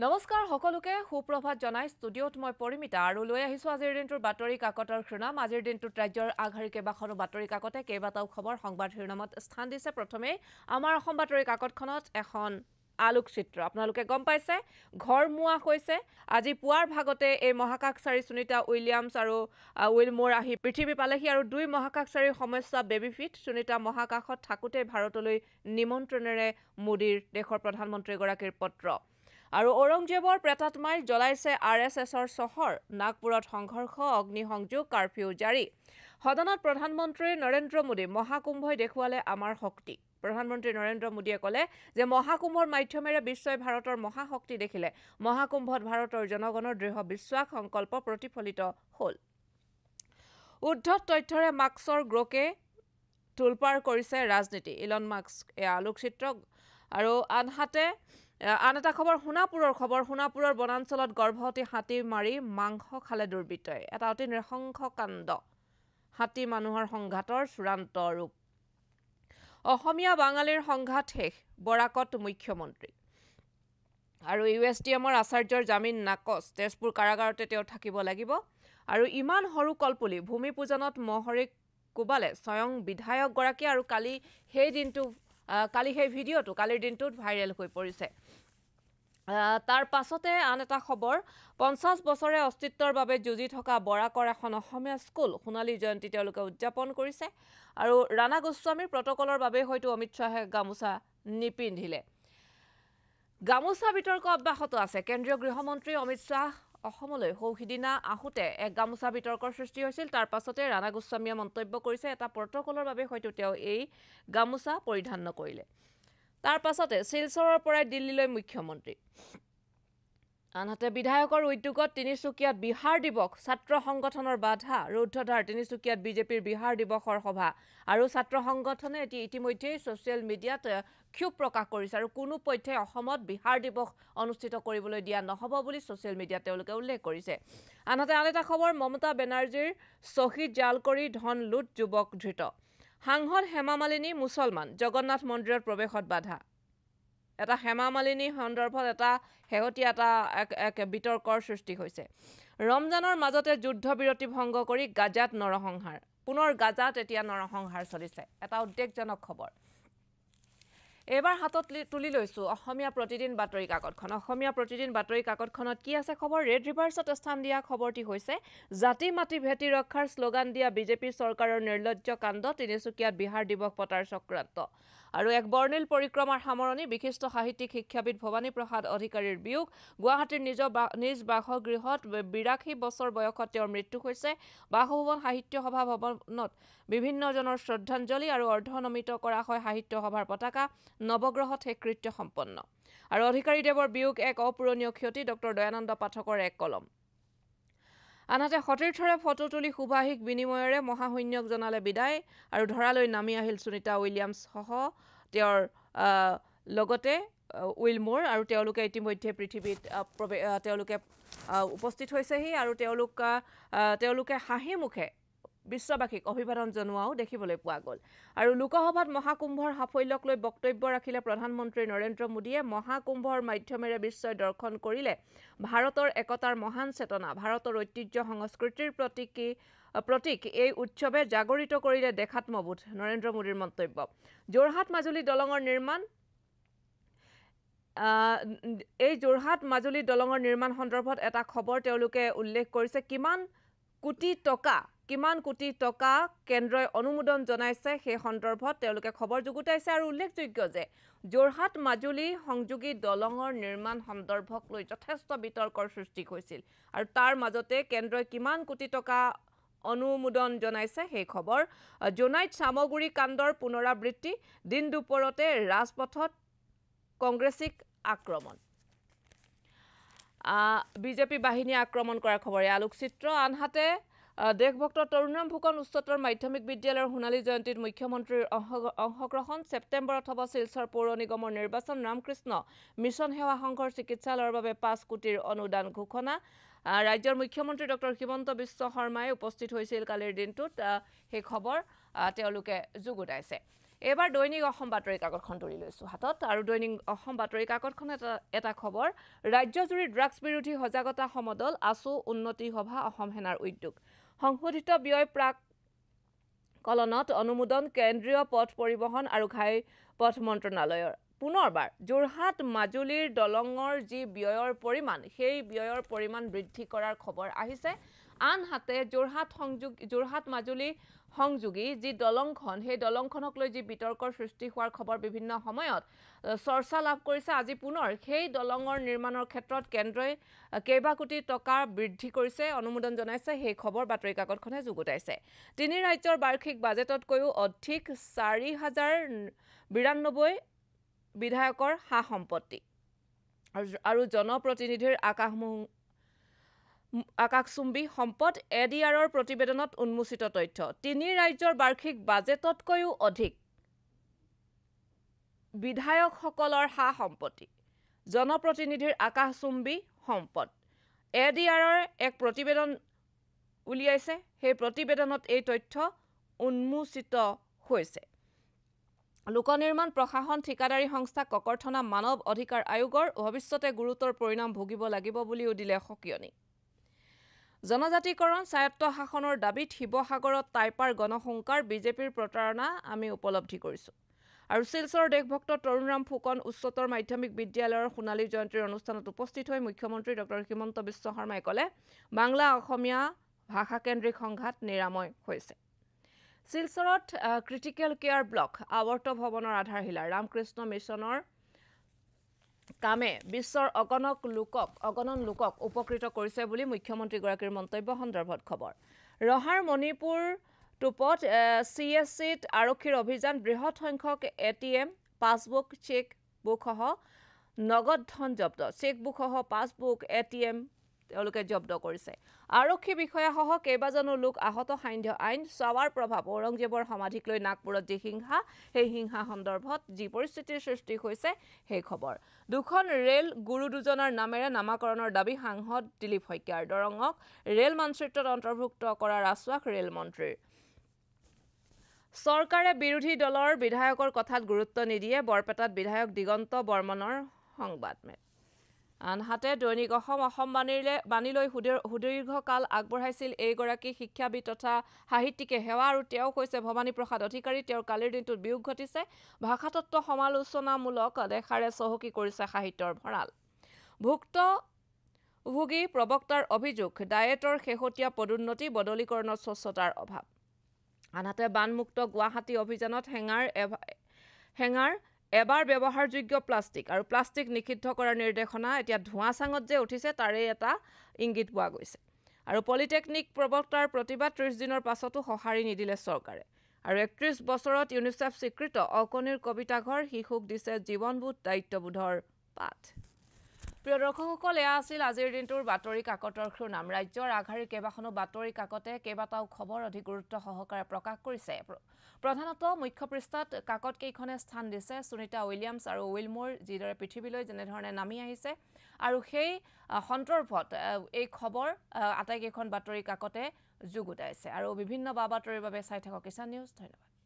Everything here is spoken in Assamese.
নমস্কাৰ সকলোকে সুপ্ৰভাত জনাই ষ্টুডিঅ'ত মই পৰিমিতা আৰু লৈ আহিছো আজিৰ দিনটোৰ বাতৰি কাকতৰ শিৰোনাম আজিৰ দিনটোত ৰাজ্যৰ আগশাৰী কেইবাখনো বাতৰি কাকতে কেইবাটাও খবৰ সংবাদ শিৰোনামত স্থান দিছে প্ৰথমে আমাৰ অসম বাতৰি কাকতখনত এখন আলোকচিত্ৰ আপোনালোকে গম পাইছে ঘৰমুৱা হৈছে আজি পুৱাৰ ভাগতে এই মহাকাশচাৰী সুনিতা উইলিয়ামছ আৰু উইলমোৰ আহি পৃথিৱী পালেহি আৰু দুই মহাকাশচাৰীৰ সমস্যা বেবিফিট সুনিতা মহাকাশত থাকোতে ভাৰতলৈ নিমন্ত্ৰণেৰে মোদীৰ দেশৰ প্ৰধানমন্ত্ৰীগৰাকীৰ পত্ৰ আৰু ঔৰংজেবৰ প্ৰেতাত্মাই জ্বলাইছে আৰএছএছৰ চহৰ নাগপুৰত সংঘৰ্ষ অগ্নিসংযোগ কাৰফিউ জাৰি সদনত প্ৰধানমন্ত্ৰী নৰেন্দ্ৰ মোদী মহাকুম্ভই দেখুৱালে আমাৰ শক্তি প্ৰধানমন্ত্ৰী নৰেন্দ্ৰ মোদীয়ে ক'লে যে মহাকুম্ভৰ মাধ্যমেৰে বিশ্বই ভাৰতৰ মহাশক্তি দেখিলে মহাকুম্ভত ভাৰতৰ জনগণৰ দৃঢ় বিশ্বাস সংকল্প প্ৰতিফলিত হ'ল উদ্ধত তথ্যৰে মাস্কৰ গ্ৰকে টুলপাৰ কৰিছে ৰাজনীতি ইলন মাস্ক এই আলোকচিত্ৰ আৰু আনহাতে আন এটা খবৰ সোণাপুৰৰ বনাঞ্চলত গৰ্ভৱতী হাতী মাৰি মাংস খালে দুৰ্বৃত্তই এটা অতি নৃশংস কাণ্ড হাতী মানুহৰ সংঘাতৰ চূড়ান্ত ৰূপ অসমীয়া বাঙালীৰ সংঘাত শেষ বৰাকত মুখ্যমন্ত্ৰী আৰু ইউএছটিএমৰ আচাৰ্যৰ জামিন নাকচ তেজপুৰ কাৰাগাৰতে তেওঁ থাকিব লাগিব আৰু ইমান সৰু কলপুলি ভূমি পূজনত মহৰিক কোবালে স্বয়ং বিধায়কগৰাকী আৰু কালি সেই ভিডিঅ'টো কালিৰ দিনটোত ভাইৰেল হৈ পৰিছে তাৰ পাছতে আন এটা খবৰ 50 বছৰে অস্তিত্বৰ বাবে যুঁজি থকা বৰাকৰ এখন অসমীয়া স্কুল সোণালী জয়ন্তী তেওঁলোকে উদযাপন কৰিছে আৰু ৰাণা গোস্বামীৰ প্ৰটকলৰ বাবে হয়তো অমিত শাহে গামোচা নিপিন্ধিলে গামোচা বিতৰ্ক অব্যাহত আছে কেন্দ্ৰীয় গৃহমন্ত্ৰী অমিত শাহ অসমলৈ সৌহিদিনা আহোতে এক গামোচা বিতৰ্কৰ সৃষ্টি হৈছিল তাৰ পাছতে ৰাণা গোস্বামীয়ে মন্তব্য কৰিছে এটা প্ৰটকলৰ বাবে হয়তো তেওঁ এই গামোচা পৰিধান নকৰিলে তাৰ পাছতে শিলচৰৰ পৰাই দিল্লীলৈ মুখ্যমন্ত্ৰী আনহাতে বিধায়কৰ উদ্যোগত তিনিচুকীয়াত বিহাৰ দিৱস ছাত্ৰ সংগঠনৰ বাধা ৰুদ্ধধাৰ তিনিচুকীয়াত বিজেপিৰ বিহাৰ দিৱসৰ সভা আৰু ছাত্ৰ সংগঠনে ইতিমধ্যে ছ'চিয়েল মিডিয়াত ক্ষোভ প্ৰকাশ কৰিছে আৰু কোনো পধ্যে অসমত বিহাৰ দিৱস অনুষ্ঠিত কৰিবলৈ দিয়া নহ'ব বুলি ছ'চিয়েল মিডিয়াত তেওঁলোকে উল্লেখ কৰিছে আনহাতে আন এটা খবৰ মমতা বেনাৰ্জীৰ শ্বহীদ জাল কৰি ধন লুট যুৱক ধৃত সাংসদ হেমা মালিনী মুছলমান জগন্নাথ মন্দিৰত প্ৰৱেশত বাধা এটা হেমা মালিনী সন্দৰ্ভত এটা শেহতীয়া এক বিতৰ্কৰ সৃষ্টি হৈছে ৰমজানৰ মাজতে যুদ্ধবিৰতি ভংগ কৰি গাজাত নৰসংহাৰ পুনৰ গাজাত এতিয়া নৰসংহাৰ চলিছে এটা উদ্বেগজনক খবৰ এবাৰ হাতত তুলি লৈছো অসমীয়া প্ৰতিদিন বাতৰি কাকতখনত কি আছে খবৰ ৰেড ৰিভাৰ্ছত স্থান দিয়া খবৰটি হৈছে জাতি মাটি ভেটি ৰক্ষাৰ শ্লোগান দিয়া বিজেপি চৰকাৰৰ নিৰ্লজ্জ কাণ্ড তিনিচুকীয়াত বিহাৰ দিৱস পতাৰ চক্ৰান্ত আৰু এক বৰ্ণিল পৰিক্ৰমাৰ সামৰণি বিশিষ্ট সাহিত্যিক শিক্ষাবিদ ভৱানী প্ৰসাদ অধিকাৰীৰ বিয়োগ গুৱাহাটীৰ নিজ বাসগৃহত 82 বছৰ বয়সত তেওঁৰ মৃত্যু হৈছে বাসভৱন সাহিত্য সভা ভৱনত বিভিন্নজনৰ শ্ৰদ্ধাঞ্জলি আৰু অৰ্ধনমিত কৰা হয় সাহিত্য সভাৰ পতাকা নৱগ্ৰহত শেষ কৃত্য সম্পন্ন আৰু অধিকাৰী দেৱৰ বিয়োগ এক অপূৰণীয় ক্ষতি ডক্টৰ দয়ানন্দ পাঠকৰ এক কলম আনহাতে সতীৰ্থৰে ফটো তুলি সুভাষিক বিনিময়ৰে মহাশূন্যক জনালে বিদায় আৰু ধৰালৈ নামি আহিল সুনিতা উইলিয়ামছ সহ তেওঁৰ লগতে উইলমোৰ আৰু তেওঁলোকে ইতিমধ্যে পৃথিৱীত তেওঁলোকে উপস্থিত হৈছেহি আৰু তেওঁলোকে হাঁহি মুখে বিশ্ববাসীক অভিবাদন জনোৱাও দেখিবলৈ পোৱা গ'ল আৰু লোকসভাত মহাকুম্ভৰ সাফল্যক লৈ বক্তব্য ৰাখিলে প্ৰধানমন্ত্ৰী নৰেন্দ্ৰ মোদীয়ে মহাকুম্ভৰ মাধ্যমেৰে বিশ্বই দৰ্শন কৰিলে ভাৰতৰ একতাৰ মহান চেতনা ভাৰতৰ ঐতিহ্য সংস্কৃতিৰ প্ৰতীক এই উৎসৱে জাগৰিত কৰিলে দেখাত্মবোধ নৰেন্দ্ৰ মোদীৰ মন্তব্য যোৰহাট মাজুলী দলঙৰ নিৰ্মাণ সন্দৰ্ভত এটা খবৰ তেওঁলোকে উল্লেখ কৰিছে কিমান কোটি টকা কেন্দ্ৰই অনুমোদন জনাইছে সেই সন্দৰ্ভত তেওঁলোকে খবৰ যুগুতাইছে আৰু উল্লেখযোগ্য যে যোৰহাট মাজুলী সংযোগী দলঙৰ নিৰ্মাণ সন্দৰ্ভক লৈ যথেষ্ট বিতৰ্কৰ সৃষ্টি হৈছিল আৰু তাৰ মাজতে কেন্দ্ৰই কিমান কোটি টকা অনুমোদন জনাইছে সেই খবৰ জোনাইট সামগুৰি কাণ্ডৰ পুনৰাবৃত্তি দিন দুপৰতে ৰাজপথত কংগ্ৰেছিক আক্ৰমণ বিজেপি বাহিনী আক্ৰমণ কৰাৰ খবৰ এই আলোকচিত্ৰ আনহাতে দেশভক্ত তৰুণৰাম ফুকন উচ্চতৰ মাধ্যমিক বিদ্যালয়ৰ সোণালী জয়ন্তীত মুখ্যমন্ত্ৰীৰ অংশগ্ৰহণ ছেপ্টেম্বৰত হ'ব শিলচৰ পৌৰ নিগমৰ নিৰ্বাচন ৰামকৃষ্ণ মিছন সেৱা সংঘৰ চিকিৎসালয়ৰ বাবে 5 কোটিৰ অনুদান ঘোষণা ৰাজ্যৰ মুখ্যমন্ত্ৰী ডক্টৰ হিমন্ত বিশ্ব শৰ্মাই উপস্থিত হৈছিল কালিৰ দিনটোত সেই খবৰ তেওঁলোকে যুগুতাইছে এবাৰ দৈনিক অসম বাতৰি কাকতখন তুলি লৈছো হাতত আৰু দৈনিক অসম বাতৰি কাকতখন এটা খবৰ ৰাজ্যজুৰি ড্ৰাগছ বিৰোধী সজাগতা সমদল আছু উন্নতি সভা অসম সেনাৰ উদ্যোগ সংশোধিত ব্যয় প্ৰাক কলনত অনুমোদন কেন্দ্ৰীয় পথ পৰিবহণ আৰু ঘাইপথ মন্ত্ৰণালয়ৰ পুনৰবাৰ যোৰহাট মাজুলীৰ দলঙৰ যি ব্যয়ৰ পৰিমাণ সেই ব্যয়ৰ পৰিমাণ বৃদ্ধি কৰাৰ খবৰ আহিছে আনহাতে যোৰহাট মাজুলী সংযোগী যি দলংখন সেই দলংখনক লৈ যি বিতৰ্কৰ সৃষ্টি হোৱাৰ খবৰ বিভিন্ন সময়ত চৰ্চা লাভ কৰিছে আজি পুনৰ সেই দলঙৰ নিৰ্মাণৰ ক্ষেত্ৰত কেন্দ্ৰই কেইবা কোটি টকা বৃদ্ধি কৰিছে অনুমোদন জনাইছে সেই খবৰ বাতৰি কাকতখনে যুগুতাইছে তিনি ৰাজ্যৰ বাৰ্ষিক বাজেটতকৈও অধিক 4092 বিধায়কৰ হা সম্পত্তি আৰু জনপ্ৰতিনিধিৰ আকাশচুম্বী সম্পদ এডিআৰৰ প্ৰতিবেদনত উন্মোচিত তথ্য তিনি ৰাজ্যৰ বাৰ্ষিক বাজেটতকৈও অধিক বিধায়কসকলৰ হা সম্পত্তি জনপ্ৰতিনিধিৰ আকাশচুম্বী সম্পদ এডিআৰৰ এক প্ৰতিবেদন উলিয়াইছে সেই প্ৰতিবেদনত এই তথ্য উন্মোচিত হৈছে লোকনিৰ্মাণ প্ৰশাসন ঠিকাদাৰী সংস্থা ককৰ্থনা মানৱ অধিকাৰ আয়োগৰ ভৱিষ্যতে গুৰুতৰ পৰিণাম ভুগিব লাগিব বুলিও দিলে সকিয়নি জনজাতিকৰণ স্বায়ত্ত শাসনৰ দাবীত শিৱসাগৰত টাইপাৰ গণসংকাৰ বিজেপিৰ প্ৰতাৰণা আমি উপলব্ধি কৰিছো আৰু শিলচৰৰ দেশভক্ত তৰুণৰাম ফুকন উচ্চতৰ মাধ্যমিক বিদ্যালয়ৰ সোণালী জয়ন্তীৰ অনুষ্ঠানত উপস্থিত হৈ মুখ্যমন্ত্ৰী ডক্টৰ হিমন্ত বিশ্ব শৰ্মাই ক'লে বাংলা অসমীয়া ভাষাকেন্দ্ৰিক সংঘাত নিৰাময় হৈছে শিলচৰত ক্ৰিটিকেল কেয়াৰ ব্লক আৱৰ্ত ভৱনৰ আধাৰশিলা ৰামকৃষ্ণ মিছনৰ কামে বিশ্বৰ অগণন লোকক উপকৃত কৰিছে বুলি মুখ্যমন্ত্ৰীগৰাকীৰ মন্তব্য সন্দৰ্ভত খবৰ ৰহাৰ মণিপুৰ টুপত CSCত আৰক্ষীৰ অভিযান বৃহৎ সংখ্যক ATM পাছবুক চেক বুকসহ নগদ ধন জব্দ চেক বুকসহ পাছবুক ATM তেওঁলোকে জব্দ কৰিছে আৰক্ষী বিষয়াসহ কেইবাজনো লোক আহত সান্ধ্য আইন চাৱাৰ প্ৰভাৱ ঔৰংজেবৰ সমাধিক লৈ নাগপুৰত যি হিংসা সেই হিংসা সন্দৰ্ভত যি পৰিস্থিতিৰ সৃষ্টি হৈছে সেই খবৰ দুখন ৰেল গুৰু দুজনৰ নামেৰে নামাকৰণৰ দাবী সাংসদ দিলীপ শইকীয়াৰ দৰঙক ৰেল মানচিত্ৰত অন্তৰ্ভুক্ত কৰাৰ আশ্বাস ৰেল মন্ত্ৰীৰ চৰকাৰে বিৰোধী দলৰ বিধায়কৰ কথাত গুৰুত্ব নিদিয়ে বৰপেটাত বিধায়ক দিগন্ত বৰ্মনৰ সংবাদমেল আনহাতে দৈনিক অসম বাণীলৈ সুদীৰ্ঘকাল আগবঢ়াইছিল এইগৰাকী শিক্ষাবিদ তথা সাহিত্যিকে সেৱা আৰু তেওঁ হৈছে ভৱানী প্ৰসাদ অধিকাৰী তেওঁৰ কালিৰ দিনটোত বিয়োগ ঘটিছে ভাষাতত্ত্ব সমালোচনামূলক দেখাৰে চহকী কৰিছে সাহিত্যৰ ভঁৰাল ভুক্তভোগী প্ৰবক্তাৰ অভিযোগ ডায়েটৰ শেহতীয়া পদোন্নতি বদলীকৰণত স্বচ্ছতাৰ অভাৱ আনহাতে বানমুক্ত গুৱাহাটী অভিযানত হেঙাৰ এবাৰ ব্যৱহাৰযোগ্য প্লাষ্টিক আৰু প্লাষ্টিক নিষিদ্ধ কৰাৰ নিৰ্দেশনা এতিয়া ধোঁৱাচাঙত যে উঠিছে তাৰে এটা ইংগিত পোৱা গৈছে আৰু পলিটেকনিক প্ৰবক্তাৰ প্ৰতিবাদ 30 দিনৰ পাছতো সঁহাৰি নিদিলে চৰকাৰে আৰু 31 বছৰত ইউনিচেফ স্বীকৃত অকণিৰ কবিতাঘৰ শিশুক দিছে জীৱনবোধ দায়িত্ববোধৰ পাঠ প্ৰিয় দৰ্শকসকল এয়া আছিল আজিৰ দিনটোৰ বাতৰি কাকতৰ সুনাম ৰাজ্যৰ আগশাৰীৰ কেইবাখনো বাতৰি কাকতে কেইবাটাও খবৰ অধিক গুৰুত্ব সহকাৰে প্ৰকাশ কৰিছে প্ৰধানত মুখ্য পৃষ্ঠাত কাকত কেইখনে স্থান দিছে সুনিতা উইলিয়ামছ আৰু উইলমোৰ যিদৰে পৃথিৱীলৈ যেনেধৰণে নামি আহিছে আৰু সেই সন্দৰ্ভত এই খবৰ আটাইকেইখন বাতৰি কাকতে যুগুতাইছে আৰু বিভিন্ন বাতৰিৰ বাবে চাই থাকক কিষাণ নিউজ ধন্যবাদ